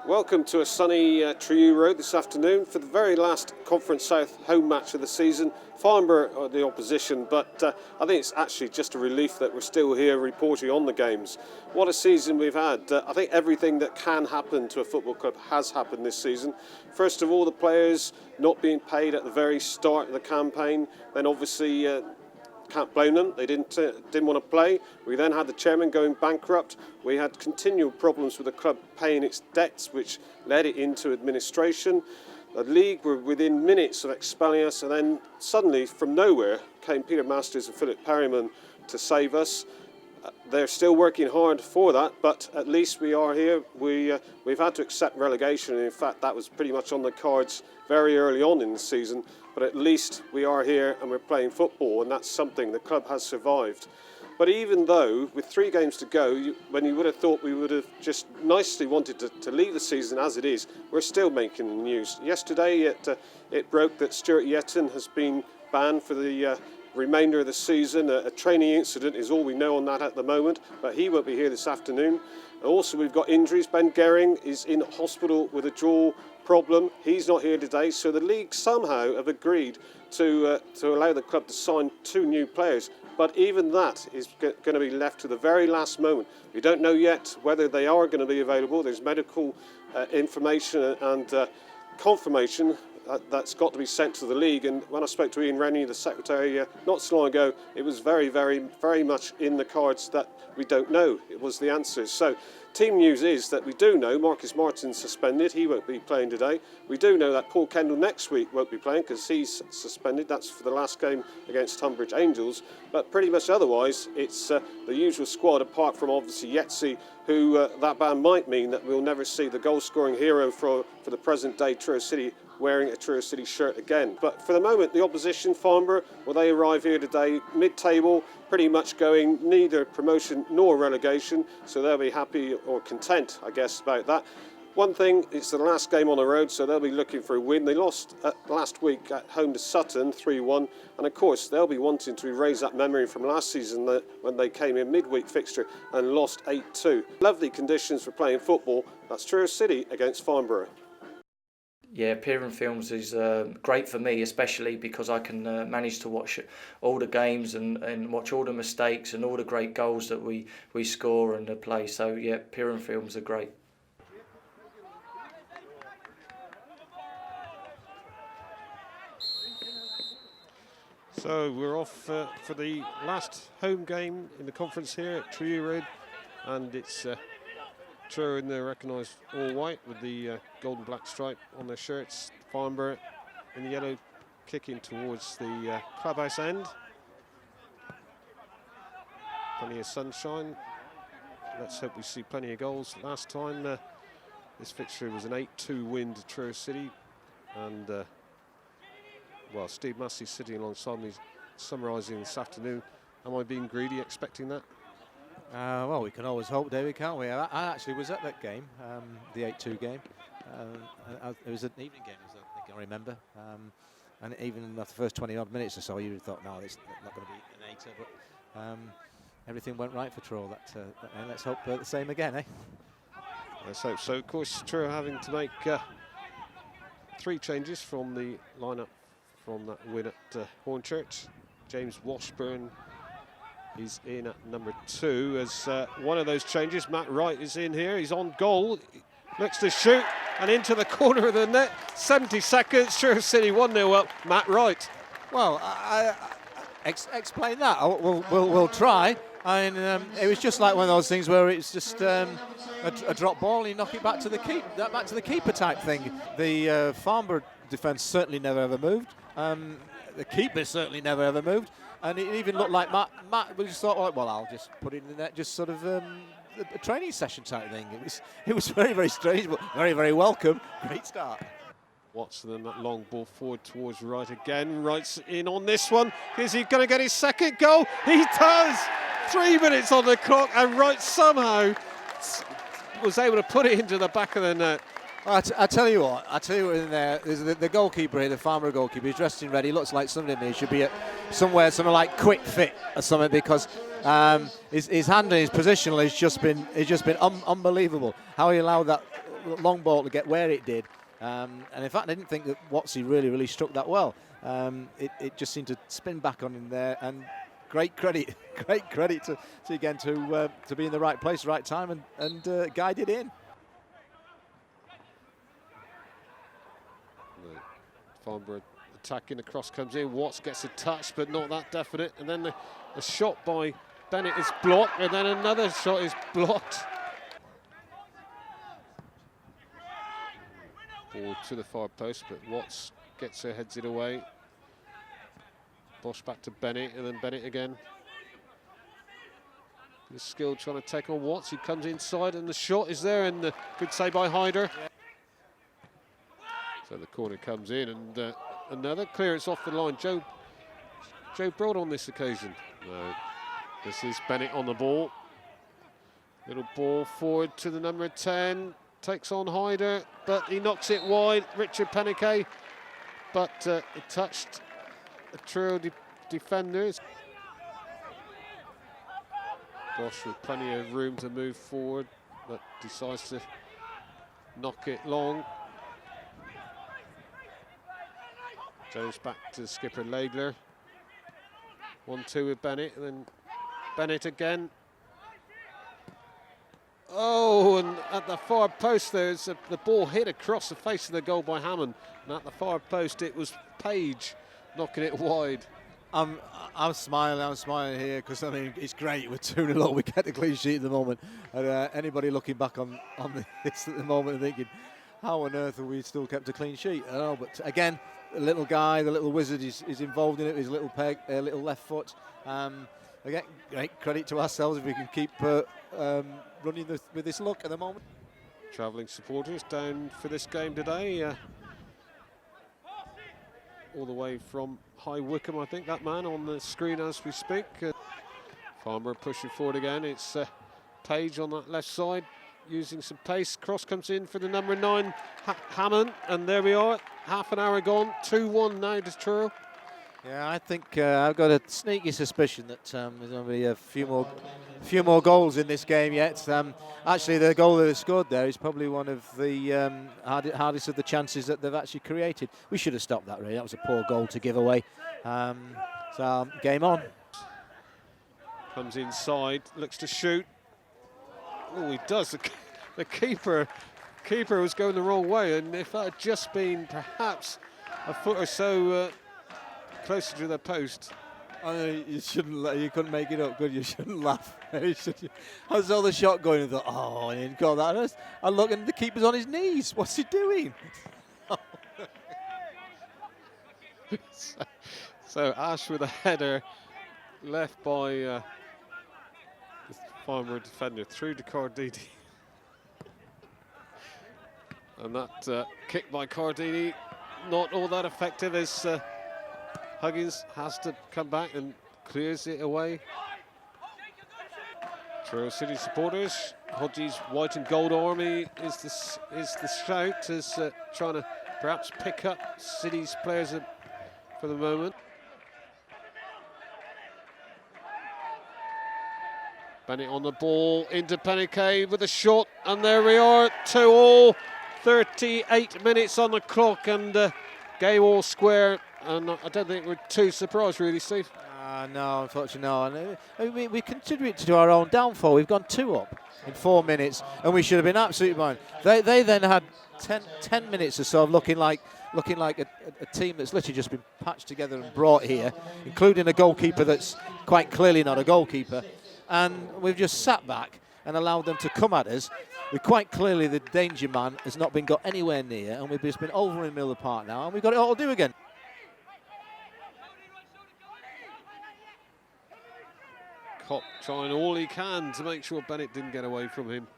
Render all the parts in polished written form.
Welcome to a sunny Truro Road this afternoon for the very last Conference South home match of the season. Farnborough are the opposition, but I think it's actually just a relief that we're still here reporting on the games. What a season we've had. I think everything that can happen to a football club has happened this season. First of all, the players not being paid at the very start of the campaign, then obviously can't blame them. They didn't want to play. We then had the chairman going bankrupt. We had continual problems with the club paying its debts, which led it into administration. The league were within minutes of expelling us, and then suddenly, from nowhere, came Peter Masters and Philip Perryman to save us. They're still working hard for that, but at least we are here. We've had to accept relegation, and in fact that was pretty much on the cards very early on in the season, but at least we are here and we're playing football, and that's something the club has survived. But even though, with 3 games to go, when you would have thought we would have just nicely wanted to leave the season as it is, we're still making the news. Yesterday it broke that Stuart Yetton has been banned for the remainder of the season. A training incident is all we know on that at the moment, but he won't be here this afternoon. Also, we've got injuries. Ben Gehring is in hospital with a jaw problem. He's not here today, so the league somehow have agreed to allow the club to sign 2 new players. But even that is going to be left to the very last moment. We don't know yet whether they are going to be available. There's medical information and confirmation that's got to be sent to the league, and when I spoke to Ian Rennie, the secretary, not so long ago, it was very, very, very much in the cards that we don't know. It was the answers. So team news is that we do know Marcus Martin's suspended. He won't be playing today. We do know that Paul Kendall next week won't be playing because he's suspended. That's for the last game against Tunbridge Angels. But pretty much otherwise, it's the usual squad, apart from obviously Yetzi, who that ban might mean that we'll never see the goal-scoring hero for the present-day Truro City wearing a Truro City shirt again. But for the moment, the opposition, Farnborough, well, they arrive here today mid-table, pretty much going neither promotion nor relegation, so they'll be happy or content, I guess, about that. One thing, it's the last game on the road, so they'll be looking for a win. They lost last week at home to Sutton, 3-1, and of course they'll be wanting to erase that memory from last season when they came in midweek fixture and lost 8-2. Lovely conditions for playing football. That's Truro City against Farnborough. Yeah, appearing films is great for me, especially because I can manage to watch all the games and watch all the mistakes and all the great goals that we score and play. So yeah, appearing films are great. So we're off for the last home game in the conference here at Truro Road, and it's Truro in the recognised all white with the gold and black stripe on their shirts. Farnborough in the yellow, kicking towards the clubhouse end. Plenty of sunshine. Let's hope we see plenty of goals. Last time this fixture was an 8-2 win to Truro City, and well, Steve Massey sitting alongside me summarising this afternoon. Am I being greedy expecting that? Well, we can always hope, David, can't we? I actually was at that game, the 8-2 game. It was an evening game, I think I remember. And even in the first 20-odd minutes or so, you thought, no, it's not going to be an 8-er. But everything went right for Truro. And let's hope the same again, eh? Let's hope so. Of course, Truro having to make 3 changes from the lineup from that win at Hornchurch. James Washburn is in at number 2 as one of those changes. Matt Wright is in here. He's on goal. Looks to shoot and into the corner of the net. 70 seconds. Truro City 1-0 up. Matt Wright. Well, explain that. We'll try. I mean, it was just like one of those things where it's just a drop ball and you knock it back to the keeper type thing. The Farnborough defence certainly never ever moved. The keeper certainly never ever moved. And it even looked like Matt we just thought, well, I'll just put it in the net, just sort of a training session type thing. It was very, very strange, but very, very welcome. Great start. Watson and that long ball forward towards Wright again. Wright's in on this one. Is he going to get his second goal? He does! 3 minutes on the clock, and Wright somehow was able to put it into the back of the net. I tell you what, in there, there's the goalkeeper here, the Farnborough goalkeeper. He's dressed in red. He looks like somebody to me. He should be at somewhere like Quick Fit or something, because his handling, his positional has just been unbelievable. How he allowed that long ball to get where it did. And in fact, I didn't think that Watsy really struck that well. It just seemed to spin back on him there, and great credit to again to be in the right place, right time, and guide it in. Farnborough attacking, the cross comes in, Watts gets a touch but not that definite, and then the shot by Bennett is blocked, and then another shot is blocked. Ball to the far post, but Watts gets her, heads it away. Bosch back to Bennett, and then Bennett again. The skill trying to take on Watts, he comes inside and the shot is there, and good save by Hyder. So the corner comes in, and another clearance off the line. Joe Broad on this occasion. No, this is Bennett on the ball. Little ball forward to the number 10, takes on Hyder, but he knocks it wide. Richard Panique, but it touched the Truro defenders. Bosch with plenty of room to move forward, but decides to knock it long. Jones back to skipper Legler. 1-2 with Bennett, and then Bennett again. Oh, and at the far post there's the ball hit across the face of the goal by Hammond, and at the far post it was Page knocking it wide. I'm smiling here because I mean it's great. We're 2-0 up. We get the clean sheet at the moment. And anybody looking back on this at the moment and thinking, how on earth have we still kept a clean sheet? I don't know, but again, the little guy, the little wizard is involved in it. His little peg, little left foot. Again, great credit to ourselves if we can keep running with this luck at the moment. Travelling supporters down for this game today. All the way from High Wycombe, I think, that man on the screen as we speak. Farnborough pushing forward again. It's Page on that left side, using some pace. Cross comes in for the number 9, Hammond, and there we are. Half an hour gone, 2-1 now to Truro. Yeah, I think I've got a sneaky suspicion that there's going to be a few more goals in this game yet. Actually, the goal that they scored there is probably one of the hardest of the chances that they've actually created. We should have stopped that, really. That was a poor goal to give away. So, game on. Comes inside, looks to shoot. Oh, he does. The keeper was going the wrong way, and if that had just been perhaps a foot or so closer to the post. I mean, you couldn't make it up, could you? You shouldn't laugh. I saw the shot going and thought, oh, and he didn't call that. I look and the keeper's on his knees. What's he doing? So Ash with a header left by the Farnborough defender through to Cardini. And that kick by Cardini, not all that effective as Huggins has to come back and clears it away. Truro City supporters, Hodges' white and gold army is the shout, as trying to perhaps pick up City's players for the moment. Bennett on the ball, into Panique with a shot, and there we are, 2-2, 38 minutes on the clock, and game all square. And I don't think we're too surprised, really, Steve. No, unfortunately, no. And we contribute to our own downfall. We've gone 2 up in 4 minutes, and we should have been absolutely fine. They then had 10 minutes or so of looking like a team that's literally just been patched together and brought here, including a goalkeeper that's quite clearly not a goalkeeper. And we've just sat back and allowed them to come at us. We quite clearly, the danger man has not been got anywhere near, and we've just been over in Miller Park now, and we've got it all to do again. Kopp trying all he can to make sure Bennett didn't get away from him.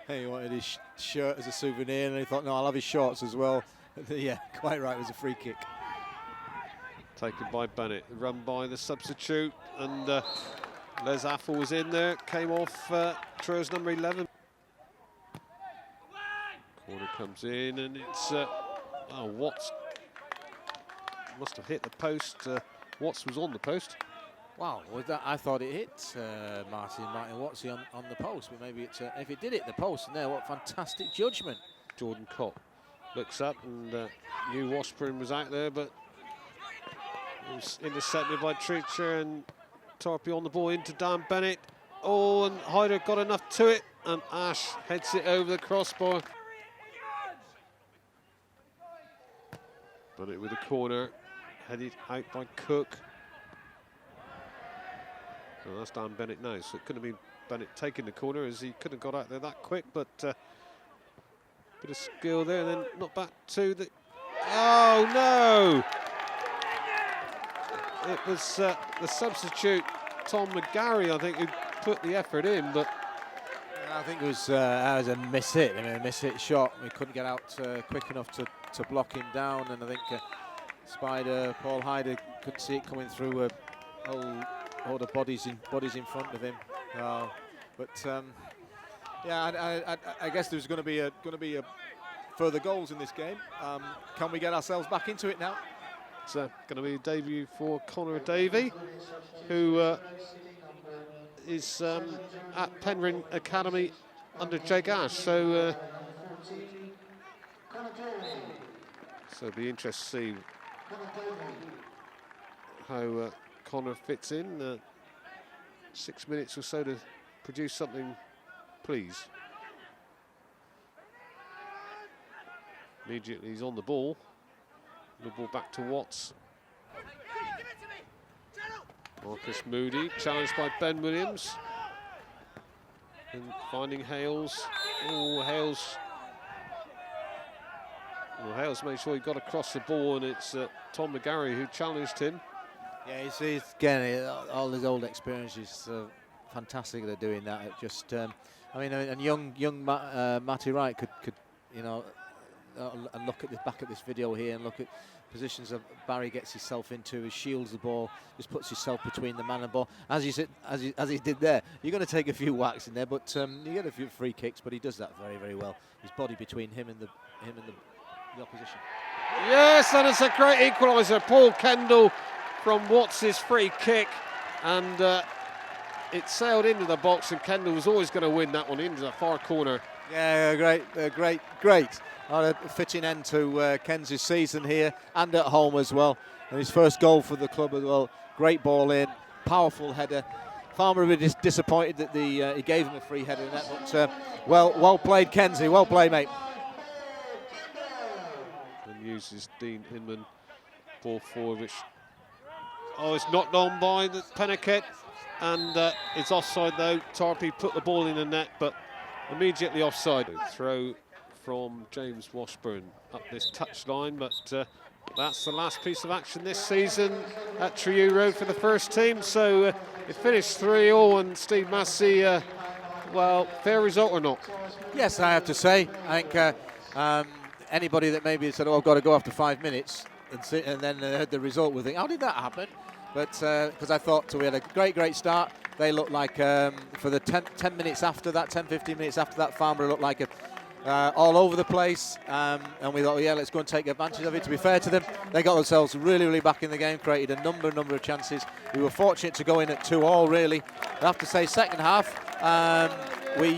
He wanted his shirt as a souvenir, and he thought, no, I'll have his shorts as well. Yeah, quite right, it was a free kick. Taken by Bennett, run by the substitute, and Les Affle was in there, came off Truro's number 11. Corner comes in, and it's Watts must have hit the post. Watts was on the post. Wow, was that, I thought it hit Martin Watsey on the post, but maybe if it did hit the post, and there, what fantastic judgment. Jordan Cott looks up and knew Washburn was out there, but it was intercepted by Treacher, and Tarpey on the ball into Dan Bennett. Oh, and Hyder got enough to it, and Ash heads it over the crossbar. Bennett with a corner, headed out by Cook. Oh, that's Dan Bennett now, so it couldn't have been Bennett taking the corner, as he couldn't have got out there that quick, but bit of skill there, and then not back to the... Oh, no! It was the substitute, Tom McGarry, I think, who put the effort in, but... I think it was a miss hit. I mean, a miss hit shot. We couldn't get out quick enough to block him down, and I think Spider, Paul Hyder, couldn't see it coming through a whole the bodies in front of him. Yeah, I guess there's going to be further goals in this game. Can we get ourselves back into it now? It's going to be a debut for Connor Davey, who is at Penryn Academy under Jake Ash. So it'll be interesting to see how Connor fits in. 6 minutes or so to produce something, please. Immediately he's on the ball. The ball back to Watts. Marcus Moody challenged by Ben Williams. And finding Hales. Oh, Hales. Well, Hales made sure he got across the ball, and it's Tom McGarry who challenged him. Yeah, he's again, all his old experience is fantastic at doing that. It just, I mean, and young Matty Wright could, you know, and look at the back of this video here and look at positions that Barry gets himself into. He shields the ball, just puts himself between the man and ball. As he did there, you're going to take a few whacks in there, but you get a few free kicks. But he does that very, very well. His body between him and the opposition. Yes, and it's a great equaliser. Paul Kendall from Watts' free kick, and it sailed into the box, and Kendall was always going to win that one into the far corner. Yeah, great. A fitting end to Ken's season here and at home as well. And his first goal for the club as well. Great ball in, powerful header. Farnborough was disappointed that he gave him a free header in that, but well played, Kenzie. Well played, mate. And uses Dean Inman ball forward, which it's knocked on by the Penniket, and it's offside though. Tarpey put the ball in the net, but immediately offside. Throw from James Washburn up this touchline, but that's the last piece of action this season at Truro Road for the first team. So it finished 3-3, and Steve Massey, well, fair result or not? Yes, I have to say. I think anybody that maybe said, I've got to go after 5 minutes, and then heard the result would think, how did that happen? But because I thought we had a great start. They looked like, for the 10 minutes after that, 10-15 minutes after that, Farnborough looked like all over the place, and we thought, yeah, let's go and take advantage of it. To be fair to them, they got themselves really back in the game, created a number of chances. We were fortunate to go in at 2-2, really. I have to say, second half, we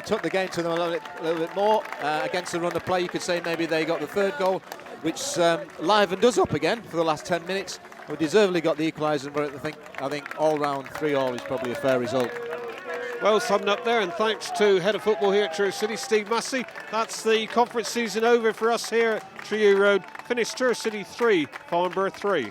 took the game to them a little bit more against the run of play. You could say maybe they got the third goal, which livened us up again for the last 10 minutes. We deservedly got the equaliser, but I think all round 3-3 is probably a fair result. Well summed up there, and thanks to Head of Football here at Truro City, Steve Massey. That's the conference season over for us here at Truro Road. Finished Truro City 3, Farnborough 3.